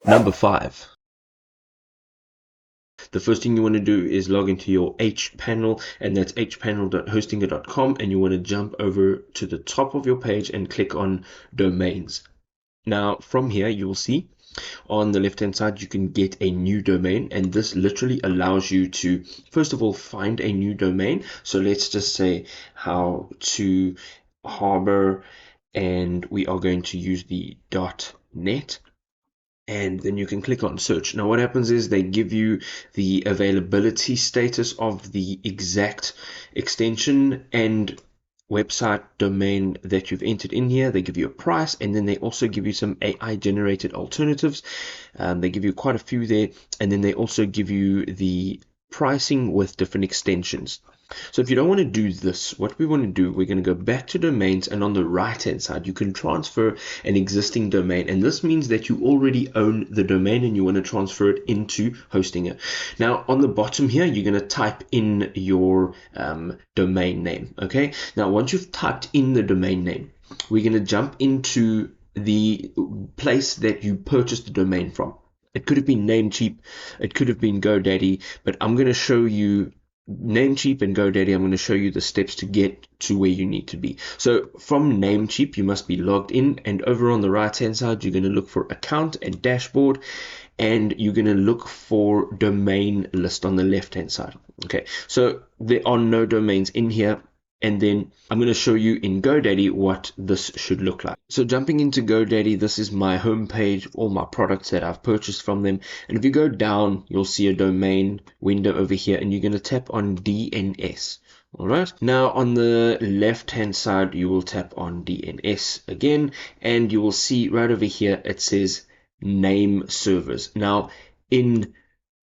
Number 5. The first thing you want to do is log into your hPanel, and that's hpanel.hostinger.com, and you want to jump over to the top of your page and click on domains. Now from here you will see on the left hand side you can get a new domain, and this literally allows you to first of all find a new domain. So let's just say how to harbor, and we are going to use the .net. And then you can click on search. Now what happens is they give you the availability status of the exact extension and website domain that you've entered in here. They give you a price, and then they also give you some AI generated alternatives. They give you quite a few there, and then they also give you the pricing with different extensions. So if you don't want to do this, what we want to do, we're going to go back to domains, and on the right hand side you can transfer an existing domain, and this means that you already own the domain and you want to transfer it into Hostinger. Now on the bottom here you're going to type in your domain name. Okay, now once you've typed in the domain name, we're going to jump into the place that you purchased the domain from. It could have been Namecheap, it could have been GoDaddy, but I'm going to show you Namecheap and GoDaddy. I'm going to show you the steps to get to where you need to be. So from Namecheap you must be logged in, and over on the right hand side you're going to look for account and dashboard, and you're going to look for domain list on the left hand side. Okay, so there are no domains in here, and then I'm going to show you in GoDaddy what this should look like. So jumping into GoDaddy, this is my home page, all my products that I've purchased from them. And if you go down, you'll see a domain window over here, and you're going to tap on DNS. All right. Now on the left hand side, you will tap on DNS again, and you will see right over here, it says name servers. Now in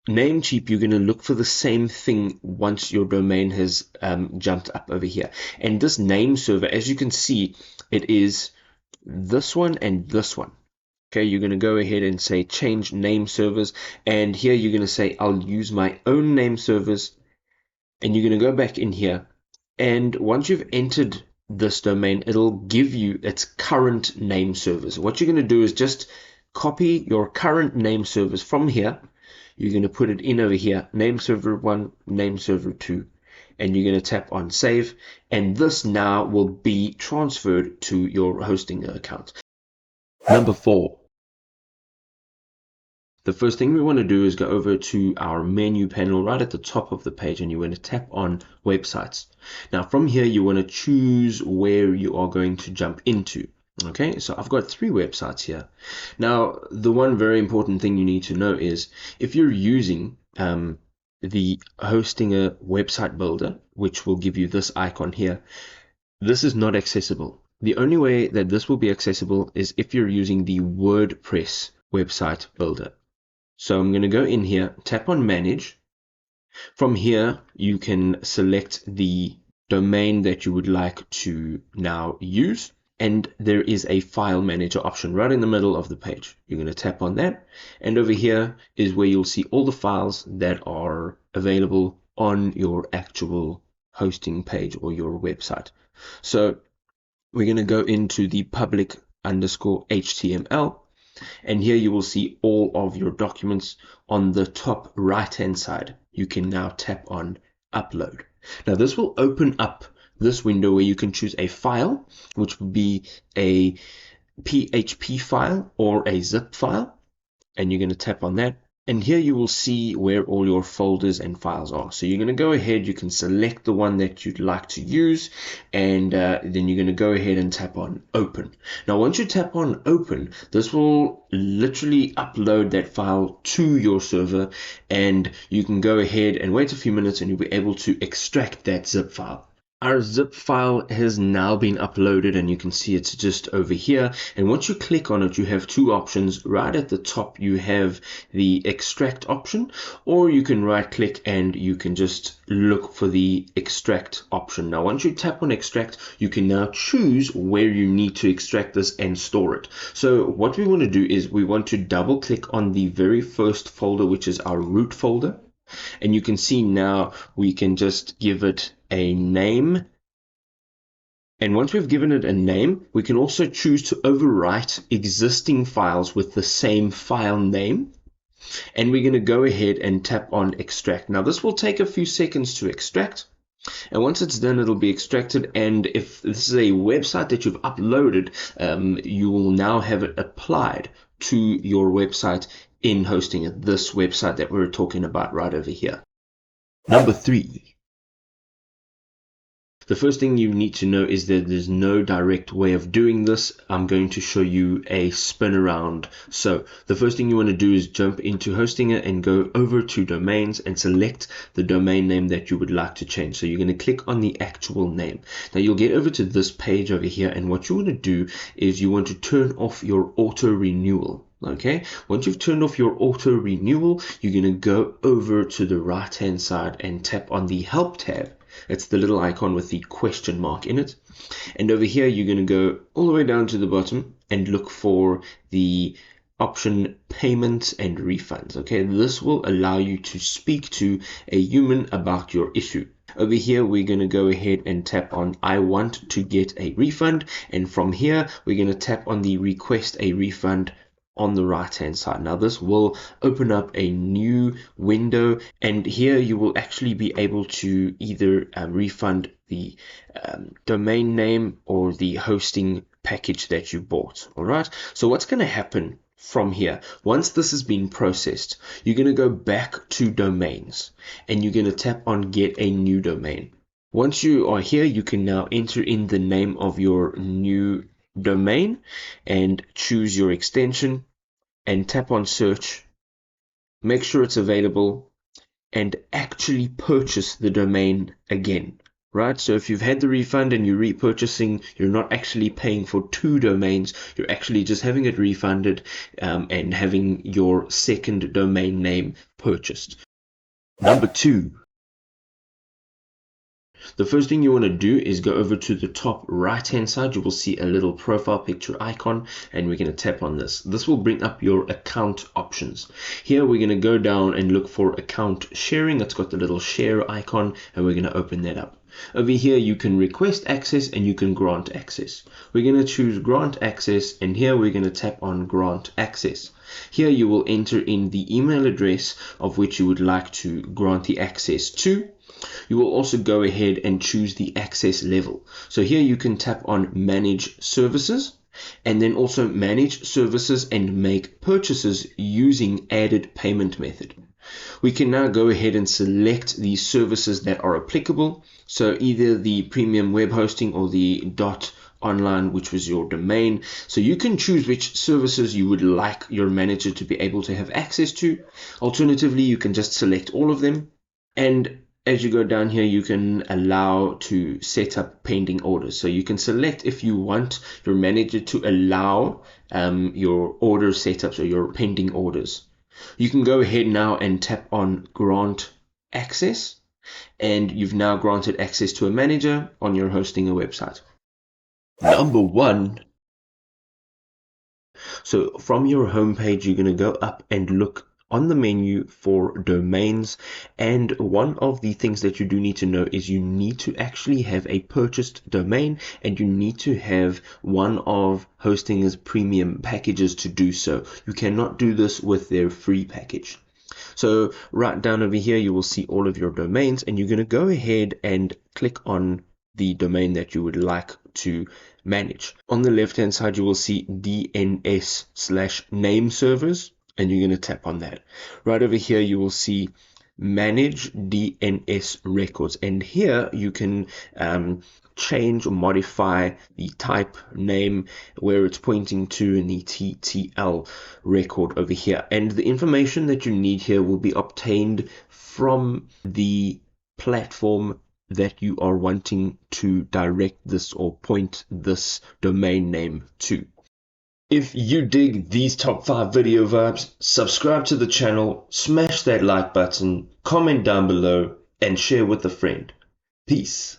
Namecheap, you're going to look for the same thing once your domain has jumped up over here. And this name server, as you can see, it is this one and this one. Okay, you're going to go ahead and say change name servers. And here you're going to say I'll use my own name servers. And you're going to go back in here. And once you've entered this domain, it'll give you its current name servers. What you're going to do is just copy your current name servers from here. You're going to put it in over here, name server 1, name server 2, and you're going to tap on save, and this now will be transferred to your Hostinger account. Number 4. The first thing we want to do is go over to our menu panel right at the top of the page, and you want to tap on websites. Now from here you want to choose where you are going to jump into. Okay, so I've got 3 websites here. Now, the one very important thing you need to know is if you're using the Hostinger website builder, which will give you this icon here, this is not accessible. The only way that this will be accessible is if you're using the WordPress website builder. So I'm going to go in here, tap on manage. From here, you can select the domain that you would like to now use. And there is a file manager option right in the middle of the page. You're going to tap on that, and over here is where you'll see all the files that are available on your actual hosting page or your website. So we're going to go into the public_HTML, and here you will see all of your documents on the top right hand side. You can now tap on upload. Now this will open up this window where you can choose a file, which would be a PHP file or a zip file, and you're going to tap on that, and here you will see where all your folders and files are. So you're going to go ahead, you can select the one that you'd like to use, and then you're going to go ahead and tap on open. Now once you tap on open, this will literally upload that file to your server, and you can go ahead and wait a few minutes and you'll be able to extract that zip file. Our zip file has now been uploaded, and you can see it's just over here. And once you click on it, you have 2 options. Right at the top, you have the extract option, or you can right click and you can just look for the extract option. Now, once you tap on extract, you can now choose where you need to extract this and store it. So what we want to do is we want to double click on the very first folder, which is our root folder. And you can see now we can just give it a name, And once we've given it a name, we can also choose to overwrite existing files with the same file name. And we're going to go ahead and tap on extract. Now this will take a few seconds to extract. And once it's done, it'll be extracted. And if this is a website that you've uploaded, you will now have it applied to your website in Hostinger, this website that we're talking about right over here. Number 3. The first thing you need to know is that there's no direct way of doing this. I'm going to show you a spin around. So the first thing you want to do is jump into Hostinger and go over to domains and select the domain name that you would like to change. So you're going to click on the actual name. Now you'll get over to this page over here, and what you want to do is you want to turn off your auto renewal. Okay, once you've turned off your auto renewal, you're going to go over to the right hand side and tap on the help tab. It's the little icon with the question mark in it. And over here, you're going to go all the way down to the bottom and look for the option payments and refunds. Okay, this will allow you to speak to a human about your issue. Over here, we're going to go ahead and tap on I want to get a refund. And from here, we're going to tap on the request a refund on the right hand side. Now this will open up a new window, and here you will actually be able to either refund the domain name or the hosting package that you bought. All right, so what's going to happen from here, once this has been processed, you're going to go back to domains and you're going to tap on get a new domain. Once you are here, you can now enter in the name of your new domain and choose your extension and tap on search, make sure it's available, and actually purchase the domain again. Right, so if you've had the refund and you're repurchasing, you're not actually paying for 2 domains, you're actually just having it refunded and having your second domain name purchased. Number 2. The first thing you want to do is go over to the top right hand side. You will see a little profile picture icon, and we're going to tap on this. This will bring up your account options. Here we're going to go down and look for account sharing. It's got the little share icon, and we're going to open that up. Over here you can request access and you can grant access. We're going to choose grant access, and here we're going to tap on grant access. Here you will enter in the email address of which you would like to grant the access to. You will also go ahead and choose the access level. So here you can tap on manage services, and then also manage services and make purchases using added payment method. We can now go ahead and select the services that are applicable. So either the premium web hosting or the .online, which was your domain. So you can choose which services you would like your manager to be able to have access to. Alternatively, you can just select all of them. And as you go down here, you can allow to set up pending orders. So you can select if you want your manager to allow your order setups or your pending orders. You can go ahead now and tap on grant access, and you've now granted access to a manager on your Hostinger website. Number 1. So from your homepage, you're going to go up and look on the menu for domains, and one of the things that you do need to know is you need to actually have a purchased domain, and you need to have one of Hostinger's premium packages to do so. You cannot do this with their free package. So right down over here you will see all of your domains, and you're going to go ahead and click on the domain that you would like to manage. On the left hand side you will see DNS/name servers, and you're going to tap on that. Right over here you will see manage DNS records, and here you can change or modify the type, name, where it's pointing to, in the TTL record over here. And the information that you need here will be obtained from the platform that you are wanting to direct this or point this domain name to. If you dig these top 5 video vibes, subscribe to the channel, smash that like button, comment down below, and share with a friend. Peace.